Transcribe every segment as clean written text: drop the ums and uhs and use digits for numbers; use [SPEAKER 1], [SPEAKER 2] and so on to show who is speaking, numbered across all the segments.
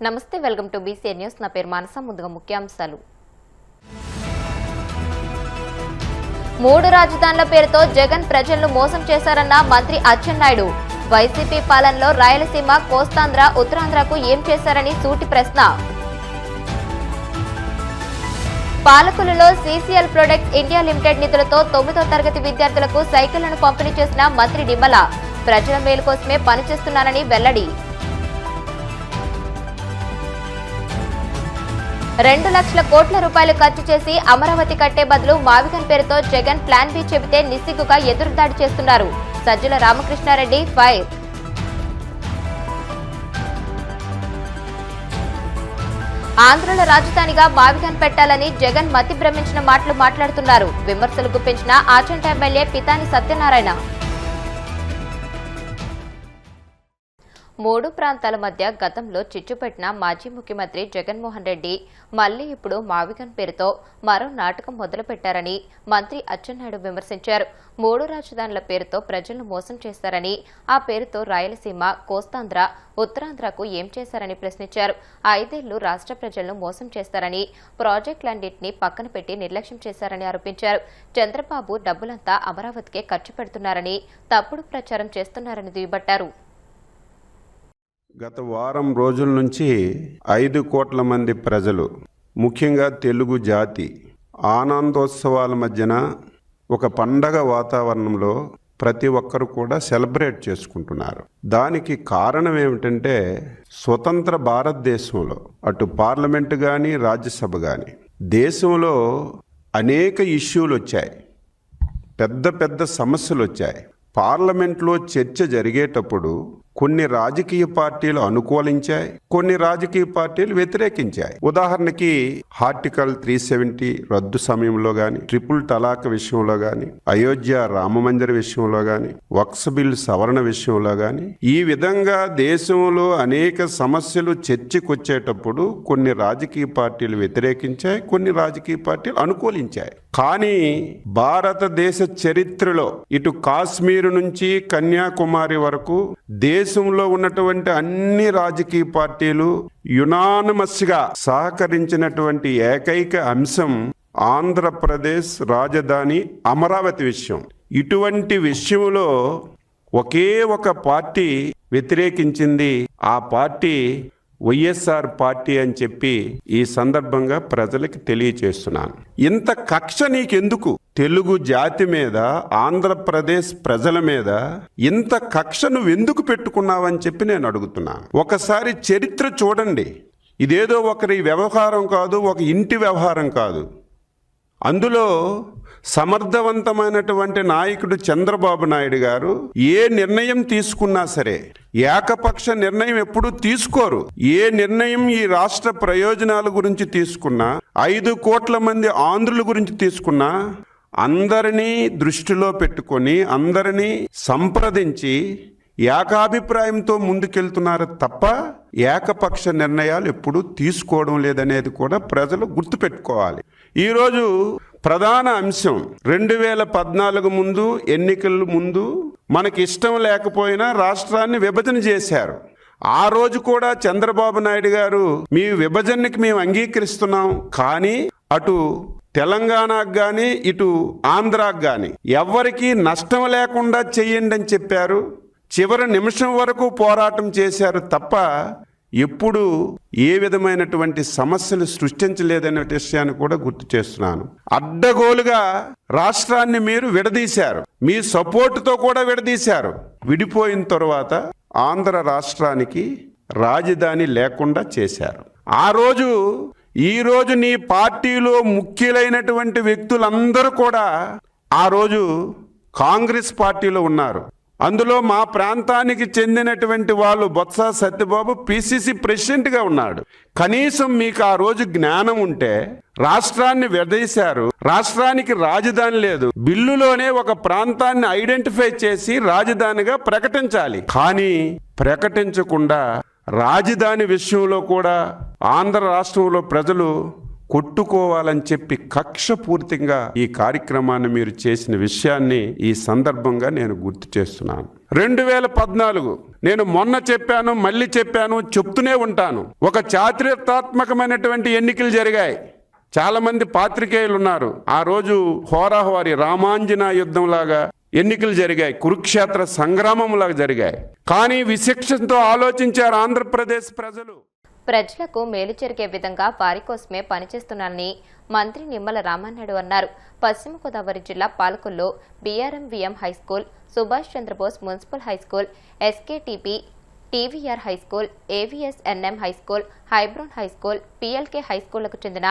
[SPEAKER 1] నమస్తే, welcome to BCN news. నా పేరు మానస. ముందుగా ముఖ్యాంశాలు. 3 రాజధానుల పేరుతో జగన్ ప్రజలను మోసం చేశారన్న మంత్రి అచ్చెన్నాయుడు. వైసీపీ పాలనలో రాయలసీమ, కోస్తాంధ్ర, ఉత్తరాంధ్రకు ఏం చేశారని సూటి ప్రశ్న. పాలకులలో సీసీఎల్ ప్రొడక్ట్స్ ఇండియా లిమిటెడ్ నిధులతో 9వ తరగతి విద్యార్థులకు సైకిళ్లను పంపిణీ చేసిన మంత్రి నిమ్మల. ప్రజల మేలు కోసమే పనిచేస్తున్నానని వెల్లడి. 2 లక్షల కోట్ల రూపాయలు ఖర్చు చేసి అమరావతి కట్టే బదులు మావిగన్ పేరుతో జగన్ ప్లాన్ బి చెబితే నిస్సిగ్గుగా ఎదురుదాడి చేస్తున్నారు. సజ్జల రామకృష్ణారెడ్డి ఫైర్. ఆంధ్రుల రాజధానిగా మావిగన్ పెట్టాలని జగన్ మతి భ్రమించిన మాటలు మాట్లాడుతున్నారు. విమర్శలు గుప్పించిన ఆచంట ఎమ్మెల్యే పితాని సత్యనారాయణ. 3 ప్రాంతాల మధ్య గతంలో చిచ్చుపెట్టిన మాజీ ముఖ్యమంత్రి జగన్మోహన్ రెడ్డి మళ్లీ ఇప్పుడు మావిగన్ పేరుతో మరో నాటకం మొదలుపెట్టారని మంత్రి అచ్చెన్నాయుడు విమర్శించారు. 3 రాజధానుల పేరుతో ప్రజలను మోసం చేస్తారని, ఆ పేరుతో రాయలసీమ, కోస్తాంధ్ర, ఉత్తరాంధ్రకు ఏం చేశారని ప్రశ్నించారు. 5 ఏళ్లు రాష్ట్ర ప్రజలను మోసం చేస్తారని, ప్రాజెక్టులన్నింటినీ పక్కన పెట్టి నిర్లక్ష్యం చేశారని ఆరోపించారు. చంద్రబాబు డబ్బులంతా అమరావతికే ఖర్చు పెడుతున్నారని, తప్పుడు ప్రచారం చేస్తున్నారని దుయ్యబట్టారు.
[SPEAKER 2] గత వారం రోజుల నుంచి 5 కోట్ల మంది ప్రజలు, ముఖ్యంగా తెలుగు జాతి, ఆనందోత్సవాల మధ్యన ఒక పండగ వాతావరణంలో ప్రతి ఒక్కరు కూడా సెలబ్రేట్ చేసుకుంటున్నారు. దానికి కారణం ఏమిటంటే, స్వతంత్ర భారతదేశంలో అటు పార్లమెంటు కానీ రాజ్యసభ కానీ దేశంలో అనేక ఇష్యూలు వచ్చాయి, పెద్ద పెద్ద సమస్యలు వచ్చాయి. పార్లమెంట్లో చర్చ జరిగేటప్పుడు కొన్ని రాజకీయ పార్టీలు అనుకూలించాయి, కొన్ని రాజకీయ పార్టీలు వ్యతిరేకించాయి. ఉదాహరణకి ఆర్టికల్ 370 రద్దు సమయంలో గాని, ట్రిపుల్ తలాక్ విషయంలో గాని, అయోధ్య రామమందిర విషయంలో గాని, వక్ఫ్ బిల్ సవరణ విషయంలో గాని, ఈ విధంగా దేశంలో అనేక సమస్యలు చర్చకొచ్చేటప్పుడు కొన్ని రాజకీయ పార్టీలు వ్యతిరేకించాయి, కొన్ని రాజకీయ పార్టీలు అనుకూలించాయి. కానీ భారతదేశ చరిత్రలో ఇటు కాశ్మీర్ నుంచి కన్యాకుమారి వరకు దేశంలో ఉన్నటువంటి అన్ని రాజకీయ పార్టీలు యునానిమస్గా సహకరించినటువంటి ఏకైక అంశం ఆంధ్రప్రదేశ్ రాజధాని అమరావతి విషయం. ఇటువంటి విషయంలో ఒకే ఒక పార్టీ వ్యతిరేకించింది. ఆ పార్టీ వైఎస్ఆర్ పార్టీ అని చెప్పి ఈ సందర్భంగా ప్రజలకు తెలియచేస్తున్నాను. ఇంత కక్ష నీకెందుకు? తెలుగు జాతి మీద, ఆంధ్రప్రదేశ్ ప్రజల మీద ఇంత కక్ష నువ్వెందుకు పెట్టుకున్నావని చెప్పి నేను అడుగుతున్నాను. ఒకసారి చరిత్ర చూడండి. ఇదేదో ఒకరి వ్యవహారం కాదు, ఒక ఇంటి వ్యవహారం కాదు. అందులో సమర్థవంతమైనటువంటి నాయకుడు చంద్రబాబు నాయుడు గారు ఏ నిర్ణయం తీసుకున్నా సరే ఏకపక్ష నిర్ణయం ఎప్పుడూ తీసుకోరు. ఏ నిర్ణయం ఈ రాష్ట్ర ప్రయోజనాల గురించి తీసుకున్నా, 5 కోట్ల మంది ఆంధ్రుల గురించి తీసుకున్నా, అందరినీ దృష్టిలో పెట్టుకొని అందరినీ సంప్రదించి ఏకాభిప్రాయంతో ముందుకెళ్తున్నారు తప్ప ఏకపక్ష నిర్ణయాలు ఎప్పుడూ తీసుకోవడం లేదనేది కూడా ప్రజలు గుర్తుపెట్టుకోవాలి. ఈరోజు ప్రధాన అంశం 2014 ముందు, ఎన్నికల ముందు మనకి ఇష్టం లేకపోయినా రాష్ట్రాన్ని విభజన చేశారు. ఆ రోజు కూడా చంద్రబాబు నాయుడు గారు మీ విభజనకి మేము అంగీకరిస్తున్నాం, కానీ అటు తెలంగాణకు కానీ ఇటు ఆంధ్రాకు కానీ ఎవరికీ నష్టం లేకుండా చెయ్యండి అని చెప్పారు. చివరి నిమిషం వరకు పోరాటం చేశారు తప్ప ఎప్పుడు ఏ విధమైనటువంటి సమస్యలు సృష్టించలేదనే విషయాన్ని కూడా గుర్తు చేస్తున్నాను. అడ్డగోలుగా రాష్ట్రాన్ని మీరు విడదీశారు, మీ సపోర్టుతో కూడా విడదీశారు. విడిపోయిన తర్వాత ఆంధ్ర రాష్ట్రానికి రాజధాని లేకుండా చేశారు. ఈ రోజు నీ పార్టీలో ముఖ్యులైనటువంటి వ్యక్తులందరూ కూడా ఆ రోజు కాంగ్రెస్ పార్టీలో ఉన్నారు. అందులో మా ప్రాంతానికి చెందినటువంటి వాళ్ళు బొత్స సత్యబాబు పిసిసి ప్రెసిడెంట్గా ఉన్నాడు. కనీసం మీకు ఆ రోజు జ్ఞానం ఉంటే రాష్ట్రాన్ని విడదీశారు. రాష్ట్రానికి రాజధాని లేదు. బిల్లులోనే ఒక ప్రాంతాన్ని ఐడెంటిఫై చేసి రాజధానిగా ప్రకటించాలి. కానీ ప్రకటించకుండా రాజధాని విషయంలో కూడా ఆంధ్ర రాష్ట్రంలో ప్రజలు కొట్టుకోవాలని చెప్పి కక్షపూర్తిగా ఈ కార్యక్రమాన్ని మీరు చేసిన విషయాన్ని ఈ సందర్భంగా నేను గుర్తు చేస్తున్నాను. 2014 నేను మొన్న చెప్పాను, మళ్ళీ చెప్పాను, చెప్తూనే ఉంటాను. ఒక చారిత్రాత్మకమైనటువంటి ఎన్నికలు జరిగాయి. చాలా మంది పాత్రికేయులు ఉన్నారు. ఆ రోజు హోరాహోరీ రామాంజన యుద్ధంలాగా ఎన్నికలు జరిగాయి, కురుక్షేత్ర సంగ్రామంలాగా జరిగాయి. కానీ విచక్షణతో ఆలోచించారు ఆంధ్రప్రదేశ్ ప్రజలు.
[SPEAKER 1] ప్రజలకు మేలు జరిగే విధంగా వారి కోసమే పనిచేస్తున్నానని మంత్రి నిమ్మల రామానాయుడు అన్నారు. పశ్చిమ గోదావరి జిల్లా పాలకొల్లో BRMVM high school, Subhash Chandrabose municipal high school, SKTP TVR high school, AVSNM high school, Hebron high school, PLK హైస్కూళ్లకు చెందిన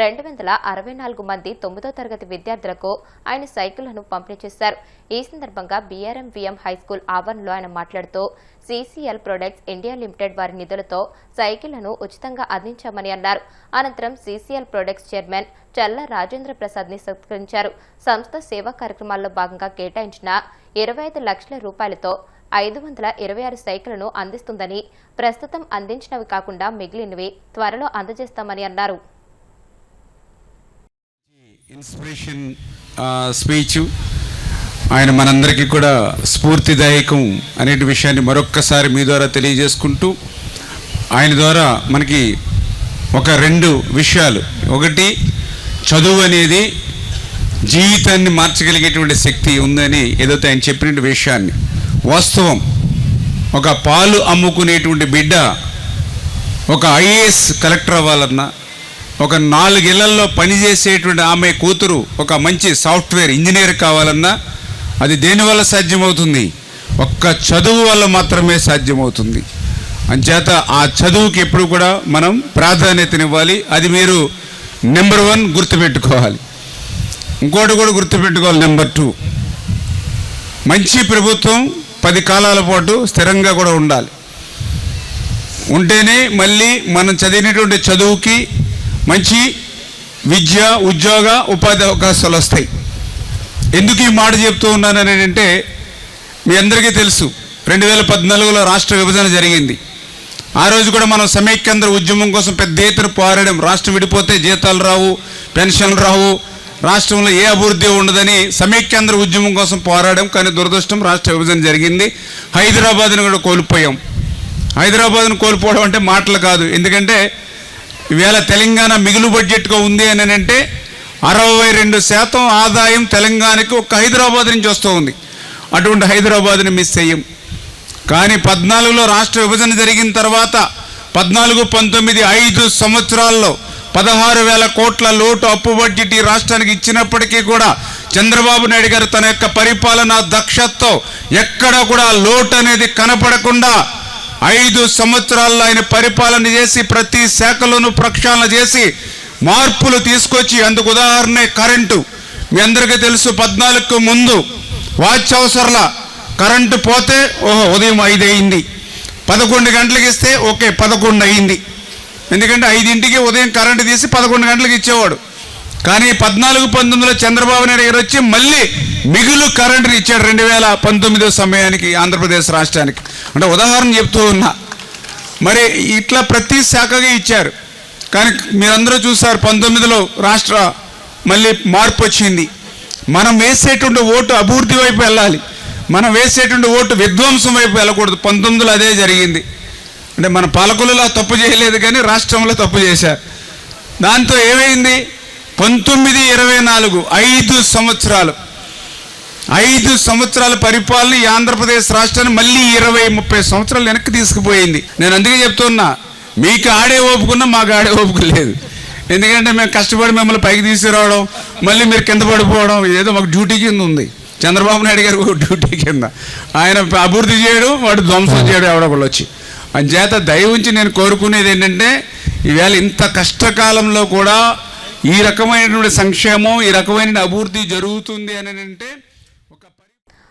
[SPEAKER 1] 264 మంది 9వ తరగతి విద్యార్థులకు ఆయన సైకిళ్లను పంపిణీ చేశారు. ఈ సందర్భంగా బీఆర్ఎంవీఎం హైస్కూల్ ఆవరణలో ఆయన మాట్లాడుతూ సీసీఎల్ ప్రొడక్ట్స్ ఇండియా లిమిటెడ్ వారి నిధులతో సైకిళ్లను ఉచితంగా అందించామని అన్నారు. అనంతరం సీసీఎల్ ప్రొడక్ట్స్ చైర్మన్ చల్ల రాజేంద్ర ప్రసాద్ ని సత్కరించారు. సంస్థ సేవా కార్యక్రమాల్లో భాగంగా కేటాయించిన 25 లక్షల రూపాయలతో 526 సైకిళ్లను అందిస్తుందని, ప్రస్తుతం అందించినవి కాకుండా మిగిలినవి త్వరలో అందజేస్తామని అన్నారు.
[SPEAKER 3] ఇన్స్పిరేషన్ స్పీచ్ ఆయన మనందరికీ కూడా స్ఫూర్తిదాయకం అనే విషయాన్ని మరొక్కసారి మీ ద్వారా తెలియజేసుకుంటూ, ఆయన ద్వారా మనకి ఒక 2 విషయాలు. ఒకటి, చదువు అనేది జీవితాన్ని మార్చగలిగేటువంటి శక్తి ఉందని ఏదైతే ఆయన చెప్పిన విషయాన్ని, వాస్తవం. ఒక పాలు అమ్ముకునేటువంటి బిడ్డ ఒక ఐఏఎస్ కలెక్టర్ అవ్వాలన్నా, ఒక 4 ఇళ్లల్లో పనిచేసేటువంటి ఆమె కూతురు ఒక మంచి సాఫ్ట్వేర్ ఇంజనీర్ కావాలన్నా అది దేనివల్ల సాధ్యమవుతుంది? ఒక్క చదువు వల్ల మాత్రమే సాధ్యమవుతుంది. అంచేత ఆ చదువుకి ఎప్పుడు కూడా మనం ప్రాధాన్యతనివ్వాలి. అది మీరు నెంబర్ 1 గుర్తుపెట్టుకోవాలి. ఇంకోటి కూడా గుర్తుపెట్టుకోవాలి, నెంబర్ 2, మంచి ప్రభుత్వం 10 కాలాల పాటు స్థిరంగా కూడా ఉండాలి. ఉంటేనే మళ్ళీ మనం చదివినటువంటి చదువుకి మంచి విద్య, ఉద్యోగ, ఉపాధి అవకాశాలు వస్తాయి. ఎందుకు ఈ మాట చెప్తూ ఉన్నానని అంటే, మీ అందరికీ తెలుసు 2014లో రాష్ట్ర విభజన జరిగింది. ఆ రోజు కూడా మనం సమైక్యాంధ్ర ఉద్యమం కోసం పెద్ద ఎత్తున పోరాడాం. రాష్ట్రం విడిపోతే జీతాలు రావు, పెన్షన్లు రావు, రాష్ట్రంలో ఏ అభివృద్ధి ఉండదని సమైక్యాంధ్ర ఉద్యమం కోసం పోరాడాం. కానీ దురదృష్టం, రాష్ట్ర విభజన జరిగింది. హైదరాబాద్ను కూడా కోల్పోయాం. హైదరాబాద్ను కోల్పోవడం అంటే మాటలు కాదు. ఎందుకంటే ఈవేళ తెలంగాణ మిగులు బడ్జెట్గా ఉంది అని అంటే 62% ఆదాయం తెలంగాణకి ఒక్క హైదరాబాద్ నుంచి వస్తూ ఉంది. అటువంటి హైదరాబాద్ని మిస్ అయ్యాం. కానీ 14లో రాష్ట్ర విభజన జరిగిన తర్వాత 14, 19, 5 సంవత్సరాల్లో 16,000 కోట్ల లోటు అప్పు బడ్జెట్ ఈ రాష్ట్రానికి ఇచ్చినప్పటికీ కూడా చంద్రబాబు నాయుడు గారు తన యొక్క పరిపాలనా దక్షతతో ఎక్కడ కూడా లోటు అనేది కనపడకుండా 5 సంవత్సరాల్లో ఆయన పరిపాలన చేసి ప్రతి శాఖలోనూ ప్రక్షాళన చేసి మార్పులు తీసుకొచ్చి, అందుకు ఉదాహరణే కరెంటు. మీ అందరికీ తెలుసు, 14కు ముందు వాచ్ అవసరాల కరెంటు పోతే ఉదయం 5 అయింది, 11 గంటలకు ఇస్తే ఓకే 11 అయింది. ఎందుకంటే 5ంటికి ఉదయం కరెంటు తీసి 11 గంటలకు ఇచ్చేవాడు. కానీ 14, 19లో చంద్రబాబు నాయుడు గారు వచ్చి మళ్ళీ మిగులు కరెంటుని ఇచ్చాడు 2019 సమయానికి ఆంధ్రప్రదేశ్ రాష్ట్రానికి. అంటే ఉదాహరణ చెప్తూ ఉన్నా. మరి ఇట్లా ప్రతి శాఖగా ఇచ్చారు. కానీ మీరందరూ చూసారు 19లో రాష్ట్ర మళ్ళీ మార్పు వచ్చింది. మనం వేసేటువంటి ఓటు అభివృద్ధి వైపు వెళ్ళాలి, మనం వేసేటువంటి ఓటు విధ్వంసం వైపు వెళ్ళకూడదు. 19లో అదే జరిగింది. అంటే మన పాలకులలో తప్పు చేయలేదు కానీ రాష్ట్రంలో తప్పు చేశారు. దాంతో ఏమైంది? 19, 24 5 సంవత్సరాలు 5 సంవత్సరాల పరిపాలన ఈ ఆంధ్రప్రదేశ్ రాష్ట్రాన్ని మళ్ళీ 20-30 సంవత్సరాలు వెనక్కి తీసుకుపోయింది. నేను అందుకే చెప్తున్నా, మీకు ఆడే ఓపుకున్నా మాకు ఆడే ఓపుకు లేదు. ఎందుకంటే మేము కష్టపడి మిమ్మల్ని పైకి తీసుకురావడం, మళ్ళీ మీరు కింద పడిపోవడం ఏదో మాకు డ్యూటీ కింద ఉంది. చంద్రబాబు నాయుడు గారు డ్యూటీ కింద ఆయన అభివృద్ధి చేయడం, వాడు ధ్వంసం చేయడం ఎవడొకళ్ళు వచ్చి. అంచేత దయ ఉంచి నేను కోరుకునేది ఏంటంటే, ఈవేళ ఇంత కష్టకాలంలో కూడా ఈ రకమైనటువంటి సంక్షేమం, ఈ రకమైన అభివృద్ధి జరుగుతుంది అని అంటే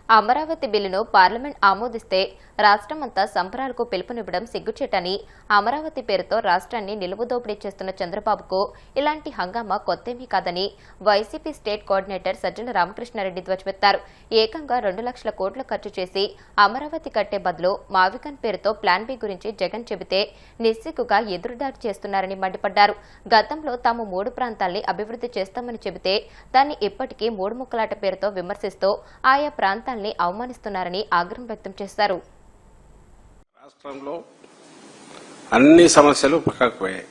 [SPEAKER 1] అమరావతి బిల్లును పార్లమెంట్ ఆమోదిస్తే రాష్ట్రమంతా సంబరాలకు పిలుపునివ్వడం సిగ్గుచేటని, అమరావతి పేరుతో రాష్ట్రాన్ని నిలువుదోపిడీ చేస్తున్న చంద్రబాబుకు ఇలాంటి హంగామా కొత్తేమీ కాదని YCP state coordinator Sajjala Ramakrishna Reddy ధ్వజమెత్తారు. ఏకంగా 2 లక్షల కోట్లు ఖర్చు చేసి అమరావతి కట్టే బదులు మావికన్ పేరుతో ప్లాన్ బి గురించి జగన్ చెబితే నిస్సిగ్గుగా ఎదురుదాడి చేస్తున్నారని మండిపడ్డారు. గతంలో తాము 3 ప్రాంతాల్ని అభివృద్ధి చేస్తామని చెబితే దాన్ని ఇప్పటికీ 3 ముక్కలాట పేరుతో విమర్శిస్తూ ఆయా ప్రాంతాల్ని అవమానిస్తున్నారని ఆగ్రహం వ్యక్తం చేశారు.
[SPEAKER 4] రాష్ట్రంలో అన్ని సమస్యలు పక్కకు పోయాయి.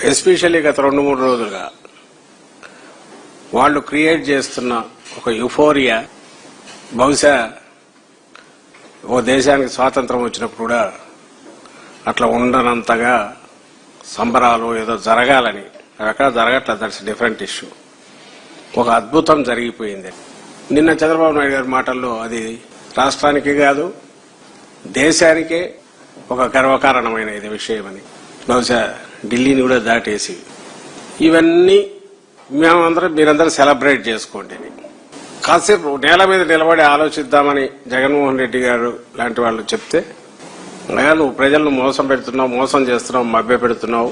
[SPEAKER 4] ఎస్పెషల్లీ గత 2-3 రోజులుగా వాళ్ళు క్రియేట్ చేస్తున్న ఒక యుఫోరియా బహుశా ఓ దేశానికి స్వాతంత్రం వచ్చినప్పుడు కూడా అట్లా ఉండనంతగా సంబరాలు ఏదో జరగాలని అక్కడ జరగట్లేదు. That's different issue. ఒక అద్భుతం జరిగిపోయింది. నిన్న చంద్రబాబు నాయుడు గారి మాటల్లో అది రాష్ట్రానికి కాదు దేశానికే ఒక గర్వకారణమైన ఇది విషయమని, బహుశా ఢిల్లీని కూడా దాటేసి ఇవన్నీ మీరందరూ సెలబ్రేట్ చేసుకోండి. కాసేపు నేల మీద నిలబడి ఆలోచిద్దామని జగన్మోహన్ రెడ్డి గారు లాంటి వాళ్ళు చెప్తే, నువ్వు ప్రజలను మోసం పెడుతున్నావు, మోసం చేస్తున్నావు, మభ్య పెడుతున్నావు.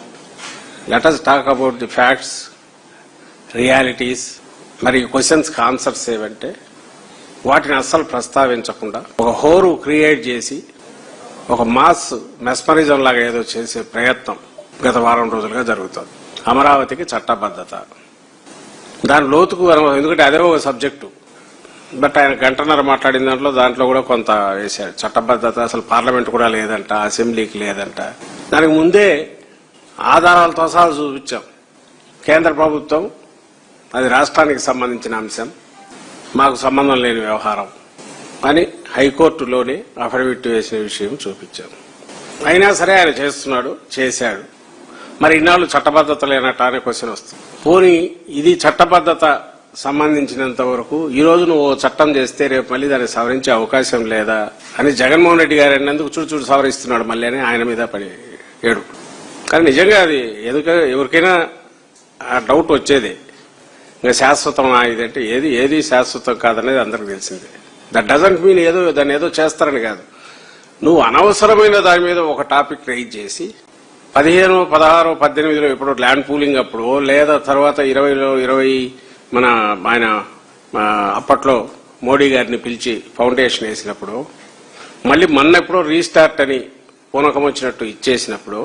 [SPEAKER 4] Let us talk about the facts, realities. మరి క్వశ్చన్స్ కి ఆన్సర్స్ ఏవంటే వాటిని అస్సలు ప్రస్తావించకుండా ఒక హోరు క్రియేట్ చేసి ఒక మాస్ మెస్మరిజం లాగా ఏదో చేసే ప్రయత్నం గత వారం రోజులుగా జరుగుతుంది. అమరావతికి చట్టబద్ధత, దాని లోతుకు ఎందుకంటే అదే ఒక సబ్జెక్టు. బట్ ఆయన గంటన్నర మాట్లాడిన దాంట్లో కూడా కొంత వేశారు. చట్టబద్ధత అసలు పార్లమెంట్ కూడా లేదంట, అసెంబ్లీకి లేదంట. దానికి ముందే ఆధారాలతో సహా చూపించాం. కేంద్ర ప్రభుత్వం అది రాష్ట్రానికి సంబంధించిన అంశం, మాకు సంబంధం లేని వ్యవహారం అని హైకోర్టులోనే అఫిడవిట్ వేసిన విషయం చూపించాం. అయినా సరే ఆయన చేశాడు. మరి ఇన్నాళ్ళు చట్టబద్ధత లేనట్టు అనే క్వశ్చన్ వస్తుంది. పోనీ ఇది చట్టబద్ధత సంబంధించినంత వరకు ఈ రోజు నువ్వు చట్టం చేస్తే రేపు మళ్ళీ దాన్ని సవరించే అవకాశం లేదా అని జగన్మోహన్ రెడ్డి గారు అన్నందుకు చూడు సవరిస్తున్నాడు మళ్ళీ అని ఆయన మీద పడి ఏడు. కానీ నిజంగా అది ఎవరికైనా డౌట్ వచ్చేది. ఇంకా శాశ్వతం ఇదంటే ఏది శాశ్వతం కాదనేది అందరికి తెలిసిందే. దట్ డజంట్ మీన్ దాన్ని ఏదో చేస్తారని కాదు. నువ్వు అనవసరమైన దాని మీద ఒక టాపిక్ రైజ్ చేసి 15, 16, 18లో ఎప్పుడో ల్యాండ్ పూలింగ్ అప్పుడు లేదా తర్వాత 20 ఆయన అప్పట్లో మోడీ గారిని పిలిచి ఫౌండేషన్ వేసినప్పుడు, మళ్ళీ మొన్న ఎప్పుడో రీస్టార్ట్ అని పూనకం వచ్చినట్టు ఇచ్చేసినప్పుడు,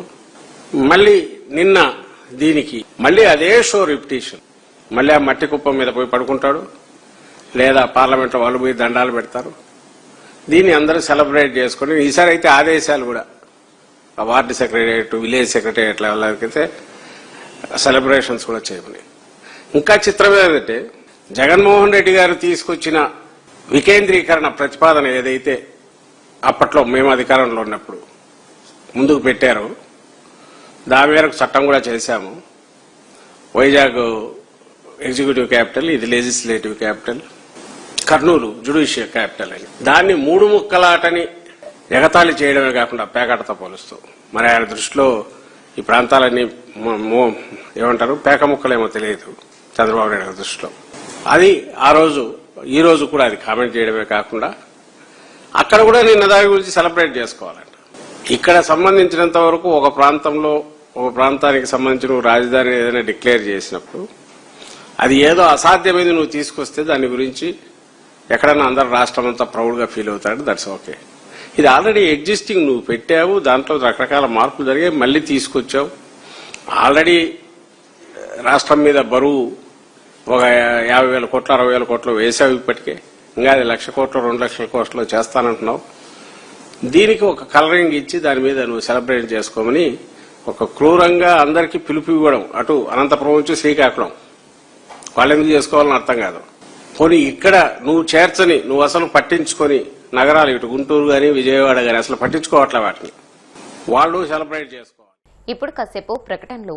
[SPEAKER 4] మళ్ళీ నిన్న దీనికి మళ్ళీ అదే షో రిపిటేషన్. మళ్ళీ ఆ మట్టి కుప్పం మీద పోయి పడుకుంటాడు, లేదా పార్లమెంట్లో వాళ్ళు పోయి దండాలు పెడతారు. దీన్ని అందరూ సెలబ్రేట్ చేసుకుని ఈసారి అయితే ఆదేశాలు కూడా వార్డు సెక్రటరియట్, విలేజ్ సెక్రటరియట్ లెవెల్కైతే సెలబ్రేషన్స్ కూడా చేయమని. ఇంకా చిత్రం ఏంటంటే జగన్మోహన్ రెడ్డి గారు తీసుకొచ్చిన వికేంద్రీకరణ ప్రతిపాదన ఏదైతే అప్పట్లో మేము అధికారంలో ఉన్నప్పుడు ముందుకు పెట్టారో దాని మేరకు చట్టం కూడా చేశాము. వైజాగ్ ఎగ్జిక్యూటివ్ క్యాపిటల్, ఇది legislative capital, Kurnool judicial capital అని. దాన్ని 3 ముక్కలాటని ఎగతాళి చేయడమే కాకుండా పేకాటతో పోలుస్తూ, మరి ఆయన దృష్టిలో ఈ ప్రాంతాలన్నీ ఏమంటారు పేక ముక్కలేమో తెలియదు చంద్రబాబు నాయుడు గారి దృష్టిలో. అది ఈ రోజు కూడా అది కామెంట్ చేయడమే కాకుండా అక్కడ కూడా నిన్న దాని గురించి సెలబ్రేట్ చేసుకోవాలంట. ఇక్కడ సంబంధించినంత వరకు ఒక ప్రాంతానికి సంబంధించిన రాజధాని ఏదైనా డిక్లేర్ చేసినప్పుడు అది ఏదో అసాధ్యమైంది నువ్వు తీసుకొస్తే దాని గురించి ఎక్కడన్నా అందరు రాష్ట్రం అంతా ప్రౌడ్ గా ఫీల్ అవుతాడు. That's okay. ఇది ఆల్రెడీ ఎగ్జిస్టింగ్, నువ్వు పెట్టావు, దాంట్లో రకరకాల మార్పులు జరిగాయి, మళ్లీ తీసుకొచ్చావు. ఆల్రెడీ రాష్ట్రం మీద బరువు ఒక 50,000 కోట్లు 60,000 కోట్లు వేసావు. ఇప్పటికే ఇంకా అది 1,00,000 కోట్లు 2 లక్షల కోట్లు చేస్తానంటున్నావు. దీనికి ఒక కలరింగ్ ఇచ్చి దాని మీద నువ్వు సెలబ్రేట్ చేసుకోమని ఒక క్రూరంగా అందరికీ పిలుపు ఇవ్వడం. అటు అనంతపురం నుంచి శ్రీకాకుళం వాళ్ళు ఎందుకు చేసుకోవాలని అర్థం కాదు. పోనీ ఇక్కడ నువ్వు అసలు పట్టించుకొని నగరాలు ఇటు గుంటూరు గాని విజయవాడ గాని అసలు పట్టించుకోవట్లే, వాటిని వాళ్ళు సెలబ్రేట్ చేసుకోవాలి.
[SPEAKER 1] ఇప్పుడు కాసేపు ప్రకటనలు.